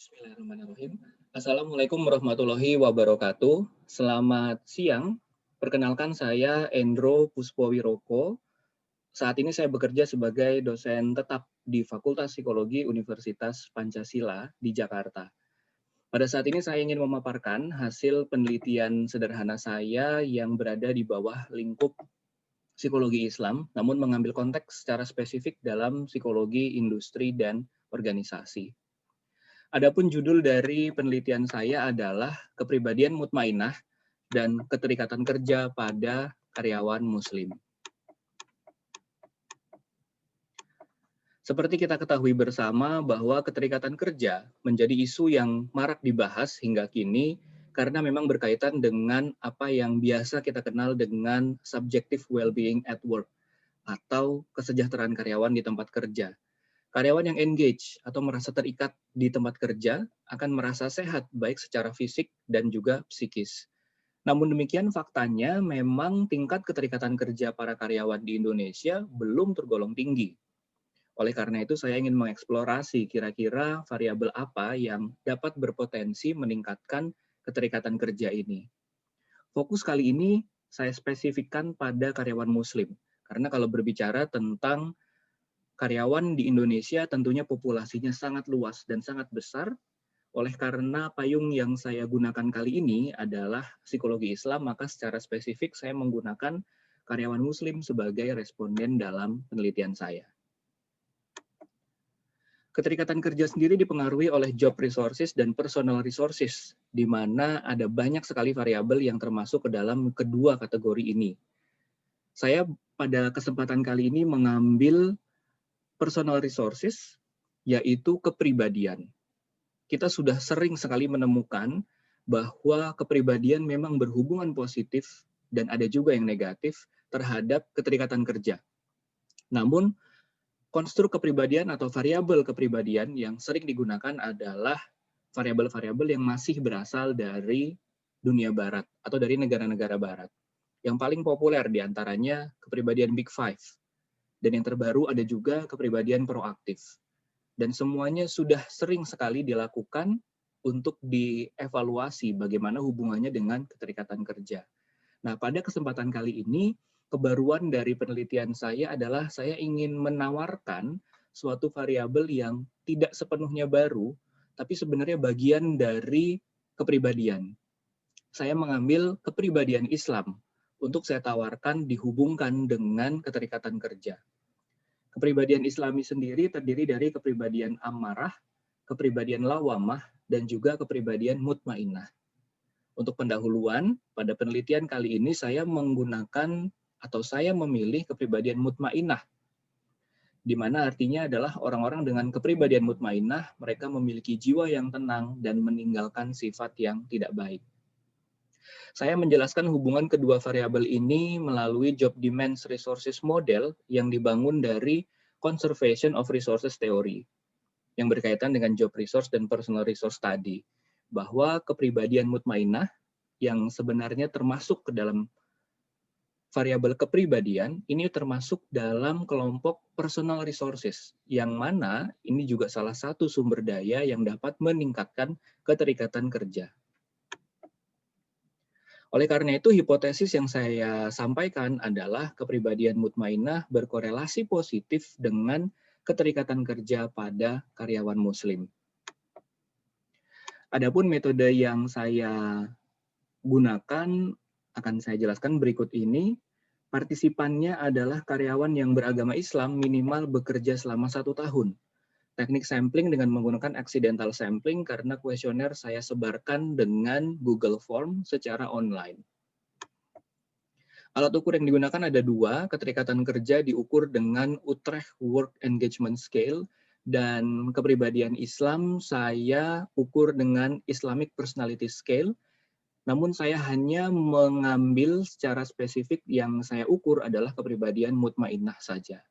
Bismillahirrahmanirrahim. Assalamualaikum warahmatullahi wabarakatuh. Selamat siang. Perkenalkan saya Endro Puspowiroko. Saat ini saya bekerja sebagai dosen tetap di Fakultas Psikologi Universitas Pancasila di Jakarta. Pada saat ini saya ingin memaparkan hasil penelitian sederhana saya yang berada di bawah lingkup psikologi Islam, namun mengambil konteks secara spesifik dalam psikologi industri dan organisasi. Adapun judul dari penelitian saya adalah kepribadian mutmainah dan keterikatan kerja pada karyawan muslim. Seperti kita ketahui bersama bahwa keterikatan kerja menjadi isu yang marak dibahas hingga kini karena memang berkaitan dengan apa yang biasa kita kenal dengan subjective well-being at work atau kesejahteraan karyawan di tempat kerja. Karyawan yang engage atau merasa terikat di tempat kerja akan merasa sehat baik secara fisik dan juga psikis. Namun demikian faktanya memang tingkat keterikatan kerja para karyawan di Indonesia belum tergolong tinggi. Oleh karena itu saya ingin mengeksplorasi kira-kira variabel apa yang dapat berpotensi meningkatkan keterikatan kerja ini. Fokus kali ini saya spesifikkan pada karyawan muslim. Karena kalau berbicara tentang karyawan di Indonesia tentunya populasinya sangat luas dan sangat besar. Oleh karena payung yang saya gunakan kali ini adalah psikologi Islam, maka secara spesifik saya menggunakan karyawan muslim sebagai responden dalam penelitian saya. Keterikatan kerja sendiri dipengaruhi oleh job resources dan personal resources, di mana ada banyak sekali variabel yang termasuk ke dalam kedua kategori ini. Saya pada kesempatan kali ini mengambil personal resources, yaitu kepribadian. Kita sudah sering sekali menemukan bahwa kepribadian memang berhubungan positif dan ada juga yang negatif terhadap keterikatan kerja. Namun, konstruk kepribadian atau variabel kepribadian yang sering digunakan adalah variabel-variabel yang masih berasal dari dunia barat atau dari negara-negara barat. Yang paling populer diantaranya kepribadian Big Five. Dan yang terbaru ada juga kepribadian proaktif. Dan semuanya sudah sering sekali dilakukan untuk dievaluasi bagaimana hubungannya dengan keterikatan kerja. Nah, pada kesempatan kali ini, kebaruan dari penelitian saya adalah saya ingin menawarkan suatu variabel yang tidak sepenuhnya baru, tapi sebenarnya bagian dari kepribadian. Saya mengambil kepribadian Islam untuk saya tawarkan dihubungkan dengan keterikatan kerja. Kepribadian Islami sendiri terdiri dari kepribadian amarah, kepribadian lawamah, dan juga kepribadian mutmainah. Untuk pendahuluan, pada penelitian kali ini saya menggunakan atau saya memilih kepribadian mutmainah, di mana artinya adalah orang-orang dengan kepribadian mutmainah, mereka memiliki jiwa yang tenang dan meninggalkan sifat yang tidak baik. Saya menjelaskan hubungan kedua variabel ini melalui job demands resources model yang dibangun dari conservation of resources theory yang berkaitan dengan job resource dan personal resource tadi, bahwa kepribadian mutmainah yang sebenarnya termasuk ke dalam variabel kepribadian ini termasuk dalam kelompok personal resources, yang mana ini juga salah satu sumber daya yang dapat meningkatkan keterikatan kerja. Oleh karena itu, hipotesis yang saya sampaikan adalah kepribadian mutmainah berkorelasi positif dengan keterikatan kerja pada karyawan muslim. Adapun metode yang saya gunakan akan saya jelaskan berikut ini. Partisipannya adalah karyawan yang beragama Islam minimal bekerja selama 1 tahun. Teknik sampling dengan menggunakan accidental sampling karena kuesioner saya sebarkan dengan Google Form secara online. Alat ukur yang digunakan ada 2, keterikatan kerja diukur dengan Utrecht Work Engagement Scale, dan kepribadian Islam saya ukur dengan Islamic Personality Scale, namun saya hanya mengambil secara spesifik yang saya ukur adalah kepribadian mutmainah saja.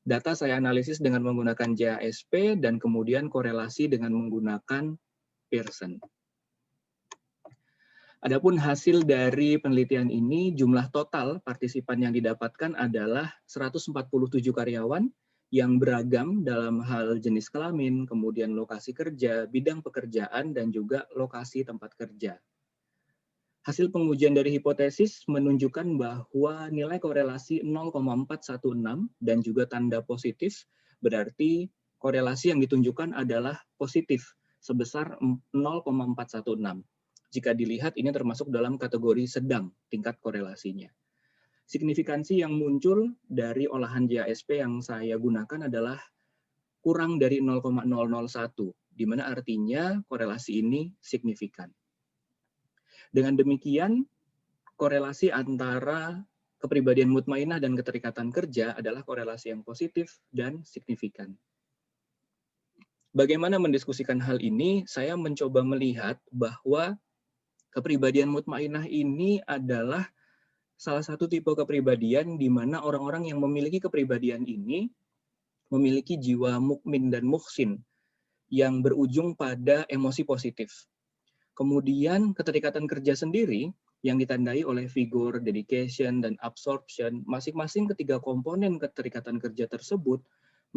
Data saya analisis dengan menggunakan JASP dan kemudian korelasi dengan menggunakan Pearson. Adapun hasil dari penelitian ini, jumlah total partisipan yang didapatkan adalah 147 karyawan yang beragam dalam hal jenis kelamin, kemudian lokasi kerja, bidang pekerjaan, dan juga lokasi tempat kerja. Hasil pengujian dari hipotesis menunjukkan bahwa nilai korelasi 0,416 dan juga tanda positif, berarti korelasi yang ditunjukkan adalah positif sebesar 0,416. Jika dilihat ini termasuk dalam kategori sedang tingkat korelasinya. Signifikansi yang muncul dari olahan JASP yang saya gunakan adalah kurang dari 0,001, di mana artinya korelasi ini signifikan. Dengan demikian, korelasi antara kepribadian mutmainah dan keterikatan kerja adalah korelasi yang positif dan signifikan. Bagaimana mendiskusikan hal ini? Saya mencoba melihat bahwa kepribadian mutmainah ini adalah salah satu tipe kepribadian di mana orang-orang yang memiliki kepribadian ini memiliki jiwa mukmin dan muhsin yang berujung pada emosi positif. Kemudian keterikatan kerja sendiri yang ditandai oleh figur dedication dan absorption, masing-masing ketiga komponen keterikatan kerja tersebut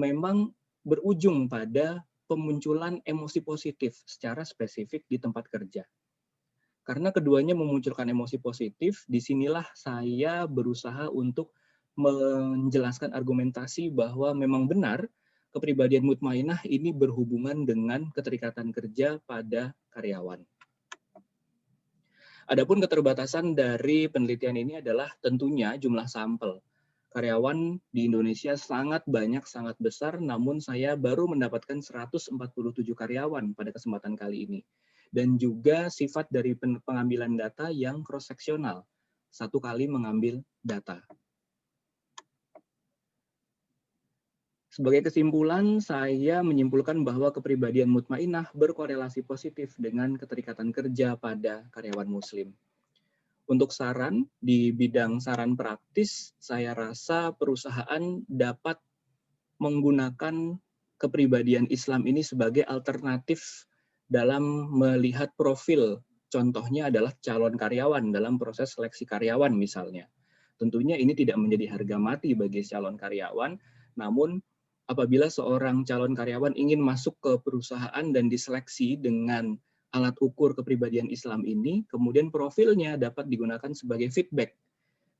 memang berujung pada pemunculan emosi positif secara spesifik di tempat kerja. Karena keduanya memunculkan emosi positif, disinilah saya berusaha untuk menjelaskan argumentasi bahwa memang benar kepribadian mutmainah ini berhubungan dengan keterikatan kerja pada karyawan. Adapun keterbatasan dari penelitian ini adalah tentunya jumlah sampel. Karyawan di Indonesia sangat banyak, sangat besar, namun saya baru mendapatkan 147 karyawan pada kesempatan kali ini. Dan juga sifat dari pengambilan data yang cross-seksional, satu kali mengambil data. Sebagai kesimpulan, saya menyimpulkan bahwa kepribadian mutmainah berkorelasi positif dengan keterikatan kerja pada karyawan muslim. Untuk saran, di bidang saran praktis, saya rasa perusahaan dapat menggunakan kepribadian Islam ini sebagai alternatif dalam melihat profil. Contohnya adalah calon karyawan dalam proses seleksi karyawan misalnya. Tentunya ini tidak menjadi harga mati bagi calon karyawan, namun apabila seorang calon karyawan ingin masuk ke perusahaan dan diseleksi dengan alat ukur kepribadian Islam ini, kemudian profilnya dapat digunakan sebagai feedback.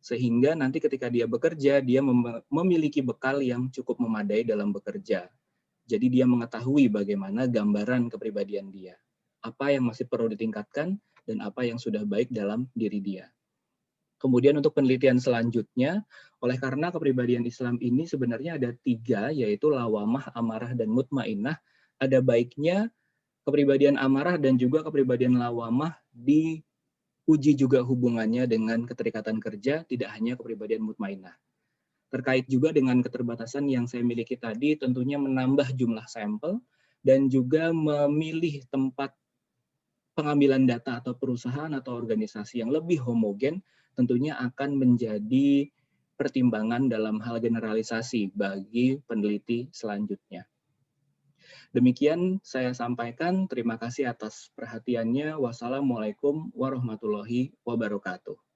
Sehingga nanti ketika dia bekerja, dia memiliki bekal yang cukup memadai dalam bekerja. Jadi dia mengetahui bagaimana gambaran kepribadian dia. Apa yang masih perlu ditingkatkan dan apa yang sudah baik dalam diri dia. Kemudian untuk penelitian selanjutnya, oleh karena kepribadian Islam ini sebenarnya ada 3, yaitu lawamah, amarah, dan mutmainah, ada baiknya kepribadian amarah dan juga kepribadian lawamah diuji juga hubungannya dengan keterikatan kerja, tidak hanya kepribadian mutmainah. Terkait juga dengan keterbatasan yang saya miliki tadi, tentunya menambah jumlah sampel dan juga memilih tempat pengambilan data atau perusahaan atau organisasi yang lebih homogen tentunya akan menjadi pertimbangan dalam hal generalisasi bagi peneliti selanjutnya. Demikian saya sampaikan. Terima kasih atas perhatiannya. Wassalamualaikum warahmatullahi wabarakatuh.